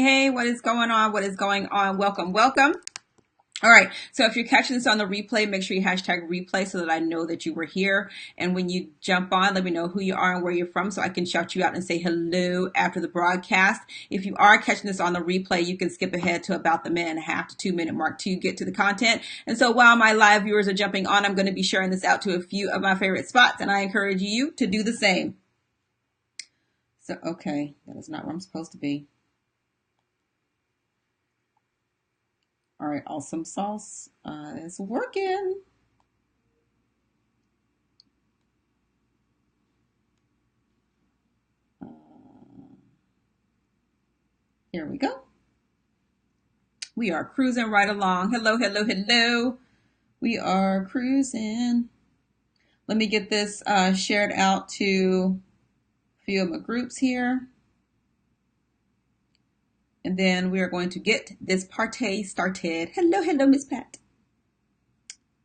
Hey, what is going on? What is going on? Welcome. All right. So if you're catching this on the replay, make sure you hashtag replay so that I know that you were here. And when you jump on, let me know who you are and where you're from so I can shout you out and say hello after the broadcast. If you are catching this on the replay, you can skip ahead to about the minute and a half to 2 minute mark to get to the content. And so while my live viewers are jumping on, I'm going to be sharing this out to a few of my favorite spots, and I encourage you to do the same. So, okay, that is not where I'm supposed to be. All right, awesome sauce is working. Uh, Here we go. We are cruising right along. Hello. We are cruising. Let me get this shared out to a few of my groups here. And then we are going to get this party started. Hello, Miss Pat.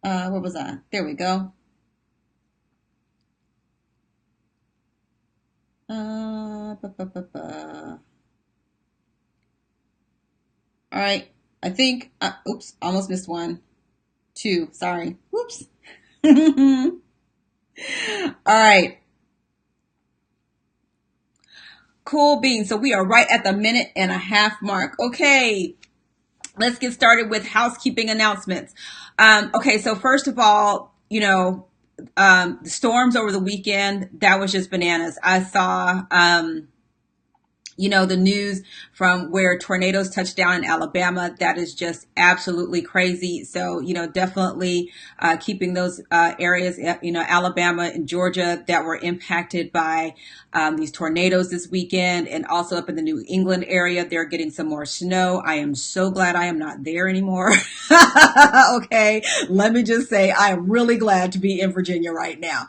Where was I? There we go. All right. I think, oops, almost missed one. Two, sorry. Whoops. All right. Cool beans. So we are right at the minute and a half mark. Okay. Let's get started with housekeeping announcements. Okay. So first of all, the storms over the weekend, that was just bananas. I saw, the news from where tornadoes touched down in Alabama. That is just absolutely crazy. So, definitely keeping those areas, Alabama and Georgia that were impacted by these tornadoes this weekend, and also up in the New England area, they're getting some more snow. I am so glad I am not there anymore. Okay, let me just say I am really glad to be in Virginia right now.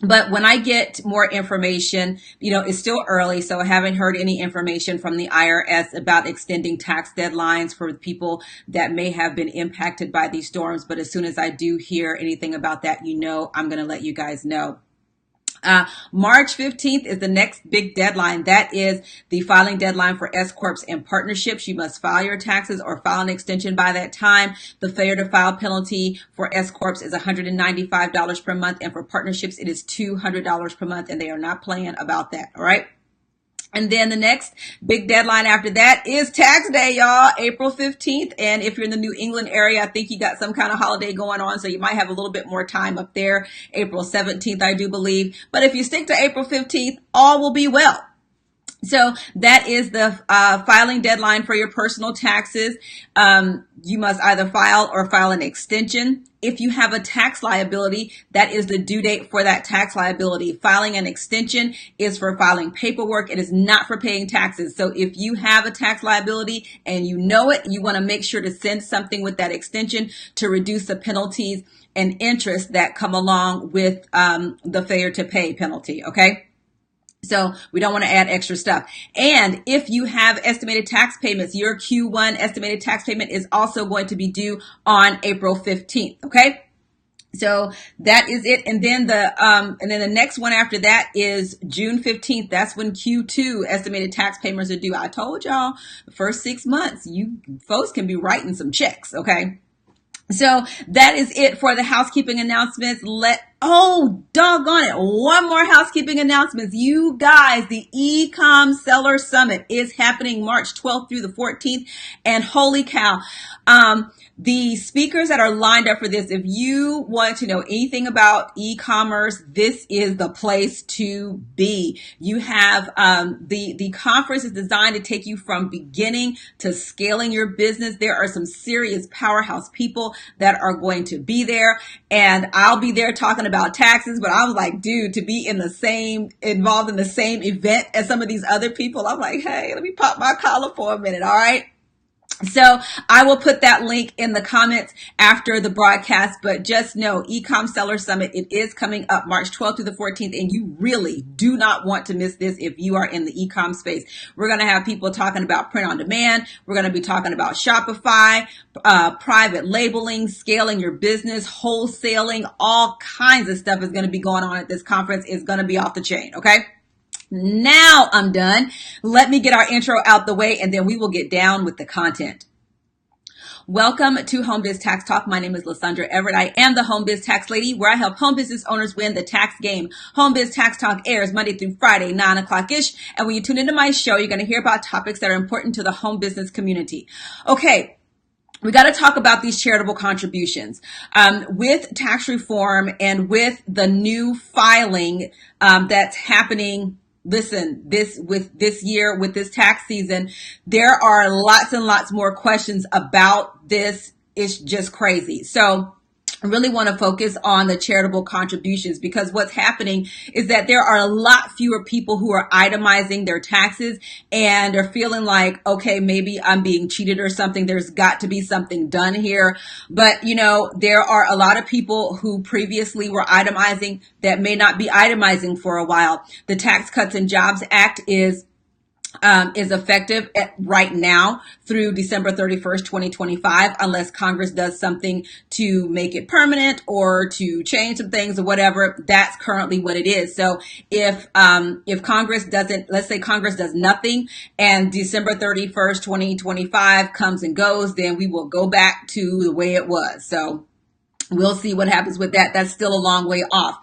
But when I get more information, it's still early, so I haven't heard any information from the IRS about extending tax deadlines for people that may have been impacted by these storms. But as soon as I do hear anything about that, I'm going to let you guys know. March 15th is the next big deadline. That is the filing deadline for S Corps and partnerships. You must file your taxes or file an extension by that time. The failure to file penalty for S Corps is $195 per month, and for partnerships, it is $200 per month, and they are not playing about that. All right. And then the next big deadline after that is tax day, y'all, April 15th. And if you're in the New England area, I think you got some kind of holiday going on, so you might have a little bit more time up there. April 17th, I do believe. But if you stick to April 15th, all will be well. So that is the filing deadline for your personal taxes. You must either file or file an extension. If you have a tax liability, that is the due date for that tax liability. Filing an extension is for filing paperwork. It is not for paying taxes. So if you have a tax liability and you know it, you want to make sure to send something with that extension to reduce the penalties and interest that come along with the failure to pay penalty. Okay. So we don't want to add extra stuff. And if you have estimated tax payments, your Q1 estimated tax payment is also going to be due on April 15th. Okay. So that is it. And then the next one after that is June 15th. That's when Q2 estimated tax payments are due. I told y'all the first 6 months, you folks can be writing some checks. Okay. So that is it for the housekeeping announcements. Oh, doggone it. One more housekeeping announcements. You guys, the Ecom Seller Summit is happening March 12th through the 14th. And holy cow, the speakers that are lined up for this, if you want to know anything about e-commerce, this is the place to be. You have the conference is designed to take you from beginning to scaling your business. There are some serious powerhouse people that are going to be there, and I'll be there talking about taxes. But I was like, dude, to be involved in the same event as some of these other people, I'm like, hey, let me pop my collar for a minute. All right. So I will put that link in the comments after the broadcast, but just know Ecom Seller Summit, it is coming up March 12th through the 14th, and you really do not want to miss this if you are in the ecom space. We're going to have people talking about print on demand. We're going to be talking about Shopify, private labeling, scaling your business, wholesaling, all kinds of stuff is going to be going on at this conference. It's going to be off the chain. Okay. Now I'm done. Let me get our intro out the way and then we will get down with the content. Welcome to Home Biz Tax Talk. My name is Lysandra Everett. I am the Home Biz Tax Lady, where I help home business owners win the tax game. Home Biz Tax Talk airs Monday through Friday, 9 o'clock-ish. And when you tune into my show, you're going to hear about topics that are important to the home business community. Okay. We got to talk about these charitable contributions. With tax reform and with the new filing that's happening. Listen, this year, with this tax season, there are lots and lots more questions about this. It's just crazy. So I really want to focus on the charitable contributions, because what's happening is that there are a lot fewer people who are itemizing their taxes and are feeling like, okay, maybe I'm being cheated or something. There's got to be something done here. But, there are a lot of people who previously were itemizing that may not be itemizing for a while. The Tax Cuts and Jobs Act is effective right now through December 31st, 2025, unless Congress does something to make it permanent or to change some things or whatever. That's currently what it is. So if Congress doesn't, let's say Congress does nothing and December 31st, 2025 comes and goes, then we will go back to the way it was. So we'll see what happens with that. That's still a long way off.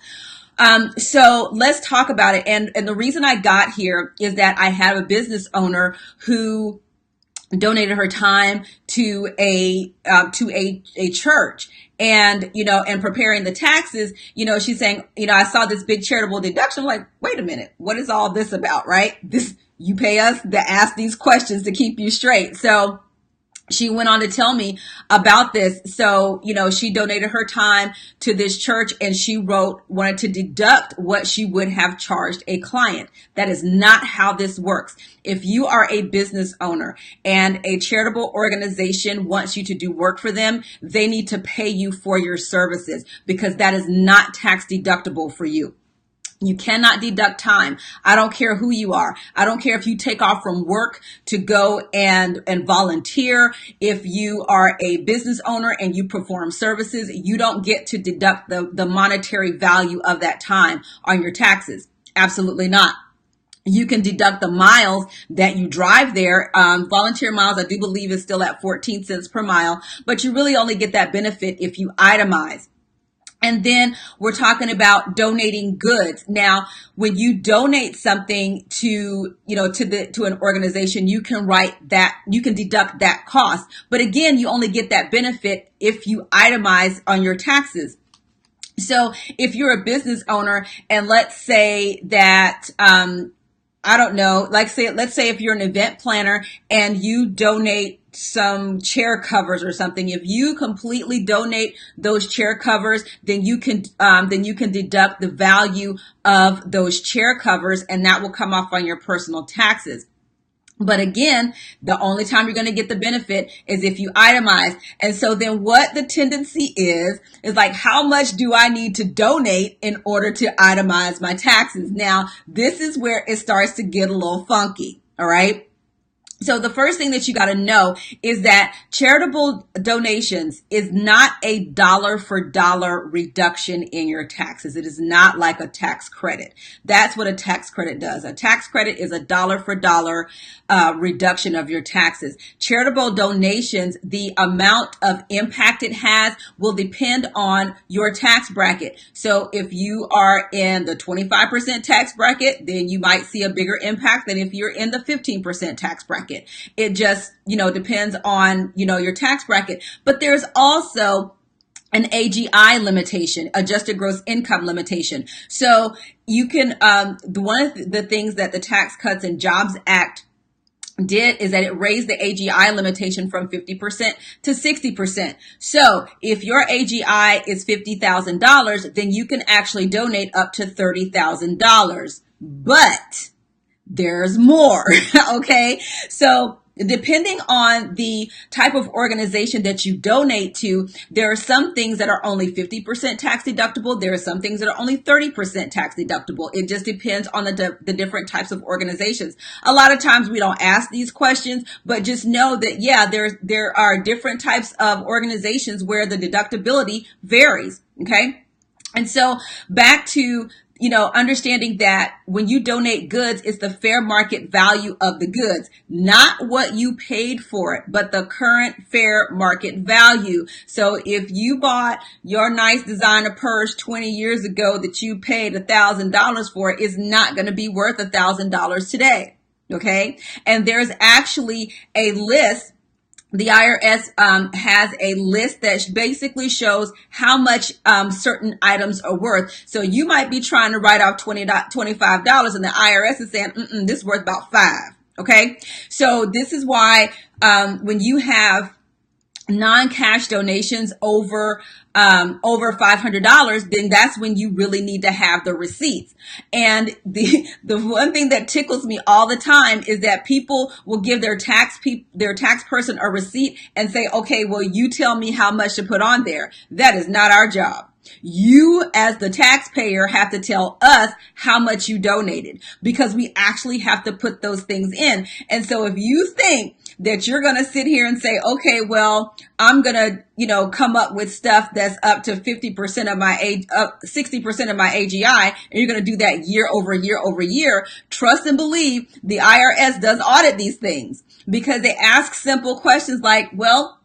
So let's talk about it. And the reason I got here is that I have a business owner who donated her time to a church. And, and preparing the taxes, she's saying, I saw this big charitable deduction. I'm like, wait a minute, what is all this about, right? You pay us to ask these questions to keep you straight. So she went on to tell me about this. So, she donated her time to this church and she wanted to deduct what she would have charged a client. That is not how this works. If you are a business owner and a charitable organization wants you to do work for them, they need to pay you for your services, because that is not tax deductible for you. You cannot deduct time. I don't care who you are. I don't care if you take off from work to go and volunteer. If you are a business owner and you perform services, you don't get to deduct the monetary value of that time on your taxes. Absolutely not. You can deduct the miles that you drive there. Volunteer miles, I do believe, is still at 14 cents per mile, but you really only get that benefit if you itemize. And then we're talking about donating goods. Now, when you donate something to an organization, you can deduct that cost. But again, you only get that benefit if you itemize on your taxes. So if you're a business owner and let's say that, I don't know, let's say if you're an event planner and you donate some chair covers or something, if you completely donate those chair covers, then you can deduct the value of those chair covers and that will come off on your personal taxes. But again, the only time you're going to get the benefit is if you itemize. And so then what the tendency is like, how much do I need to donate in order to itemize my taxes? Now, this is where it starts to get a little funky. All right. So the first thing that you got to know is that charitable donations is not a dollar for dollar reduction in your taxes. It is not like a tax credit. That's what a tax credit does. A tax credit is a dollar for dollar reduction of your taxes. Charitable donations, the amount of impact it has will depend on your tax bracket. So if you are in the 25% tax bracket, then you might see a bigger impact than if you're in the 15% tax bracket. It just, depends on, your tax bracket. But there's also an AGI limitation, adjusted gross income limitation. So you can, one of the things that the Tax Cuts and Jobs Act did is that it raised the AGI limitation from 50% to 60%. So if your AGI is $50,000, then you can actually donate up to $30,000. But there's more. Okay. So depending on the type of organization that you donate to, there are some things that are only 50% tax deductible. There are some things that are only 30% tax deductible. It just depends on the different types of organizations. A lot of times we don't ask these questions, but just know that, yeah, there are different types of organizations where the deductibility varies. Okay. And so back to understanding that when you donate goods, it's the fair market value of the goods, not what you paid for it, but the current fair market value. So if you bought your nice designer purse 20 years ago that you paid $1,000 for, it's not going to be worth $1,000 today. Okay. And there's actually a list. The IRS has a list that basically shows how much certain items are worth. So you might be trying to write off $25, and the IRS is saying, this is worth about $5. Okay. So this is why when you have non-cash donations over $500, then that's when you really need to have the receipts. And the one thing that tickles me all the time is that people will give their tax person a receipt and say, okay, well, you tell me how much to put on there. That is not our job. You, as the taxpayer, have to tell us how much you donated, because we actually have to put those things in. And so if you think that you're going to sit here and say, okay, well, I'm going to, come up with stuff that's up to 50% of my 60% of my AGI, and you're going to do that year over year over year, trust and believe the IRS does audit these things, because they ask simple questions like, well,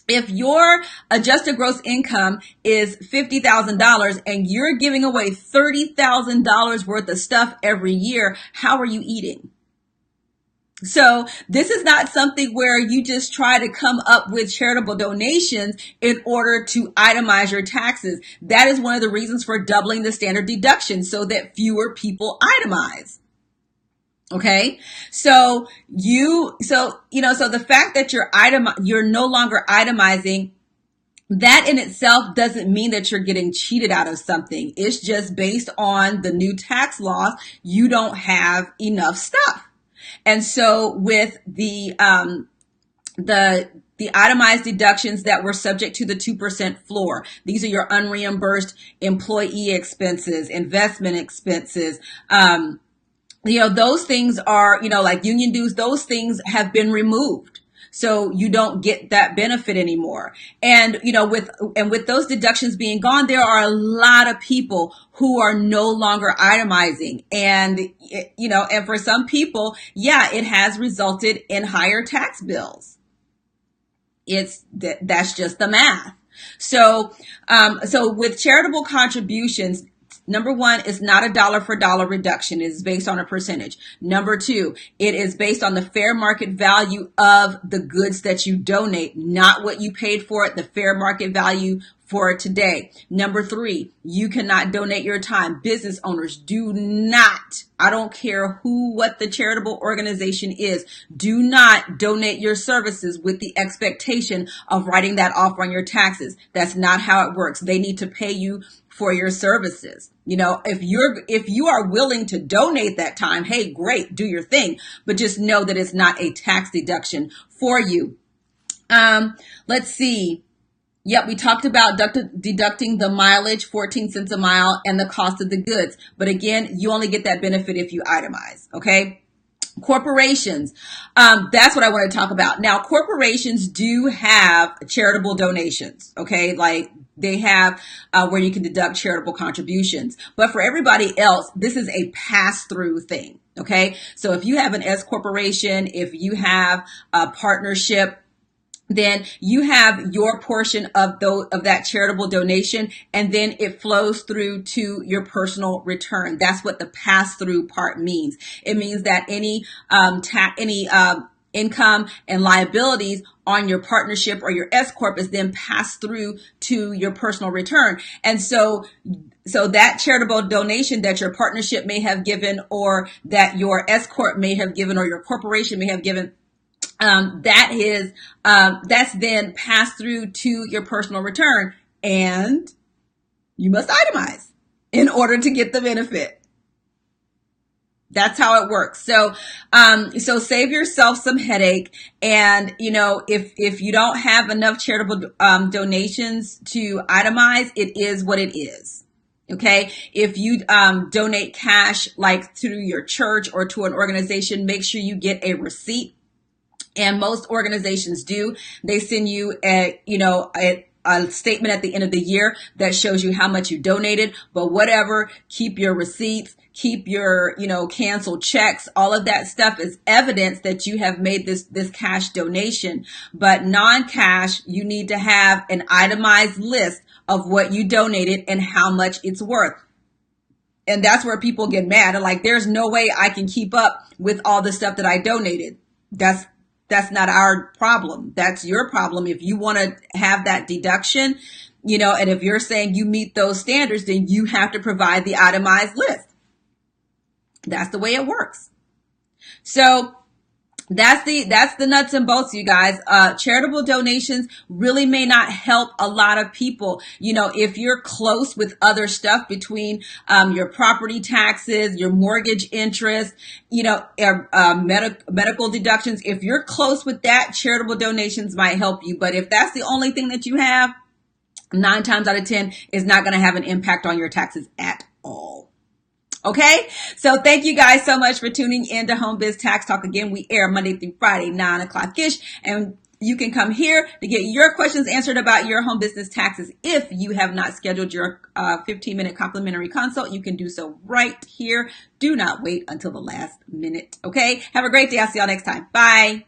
if your adjusted gross income is $50,000 and you're giving away $30,000 worth of stuff every year, how are you eating? So this is not something where you just try to come up with charitable donations in order to itemize your taxes. That is one of the reasons for doubling the standard deduction, so that fewer people itemize. Okay. So the fact that you're no longer itemizing, that in itself doesn't mean that you're getting cheated out of something. It's just based on the new tax laws. You don't have enough stuff. And so with the itemized deductions that were subject to the 2% floor, these are your unreimbursed employee expenses, investment expenses, those things are, like union dues, those things have been removed. So you don't get that benefit anymore. And, with those deductions being gone, there are a lot of people who are no longer itemizing. And, and for some people, it has resulted in higher tax bills. That's just the math. So with charitable contributions, number one, it's not a dollar for dollar reduction. It is based on a percentage. Number two, it is based on the fair market value of the goods that you donate, not what you paid for it, the fair market value for it today. Number three, you cannot donate your time. Business owners, do not, I don't care what the charitable organization is, do not donate your services with the expectation of writing that off on your taxes. That's not how it works. They need to pay you for your services. If you are willing to donate that time, hey, great, do your thing, but just know that it's not a tax deduction for you. Let's see. Yep, we talked about deducting the mileage, 14 cents a mile, and the cost of the goods. But again, you only get that benefit if you itemize, okay? Corporations, that's what I want to talk about. Now, corporations do have charitable donations, okay? Like they have where you can deduct charitable contributions. But for everybody else, this is a pass-through thing, okay? So if you have an S corporation, if you have a partnership, then you have your portion of that charitable donation, and then it flows through to your personal return. That's what the pass-through part means. It means that any income and liabilities on your partnership or your S corp is then passed through to your personal return. And so that charitable donation that your partnership may have given, or that your S corp may have given, or your corporation may have given, that's then passed through to your personal return, and you must itemize in order to get the benefit. That's how it works. So save yourself some headache. And, if you don't have enough charitable donations to itemize, it is what it is. Okay. If you donate cash, like through your church or to an organization, make sure you get a receipt. And most organizations do. They send you a statement at the end of the year that shows you how much you donated, but whatever, keep your receipts, keep your, canceled checks. All of that stuff is evidence that you have made this cash donation. But non-cash, you need to have an itemized list of what you donated and how much it's worth. And that's where people get mad. Like, there's no way I can keep up with all the stuff that I donated. That's not our problem. That's your problem. If you want to have that deduction, and if you're saying you meet those standards, then you have to provide the itemized list. That's the way it works. So that's the nuts and bolts, you guys. Charitable donations really may not help a lot of people. If you're close with other stuff between your property taxes, your mortgage interest, medical deductions, if you're close with that, charitable donations might help you. But if that's the only thing that you have, 9 times out of 10 is not going to have an impact on your taxes at all. Okay, so thank you guys so much for tuning in to Home Biz Tax Talk. Again, we air Monday through Friday, 9 o'clock-ish, and you can come here to get your questions answered about your home business taxes. If you have not scheduled your 15-minute complimentary consult, you can do so right here. Do not wait until the last minute, okay? Have a great day. I'll see y'all next time. Bye.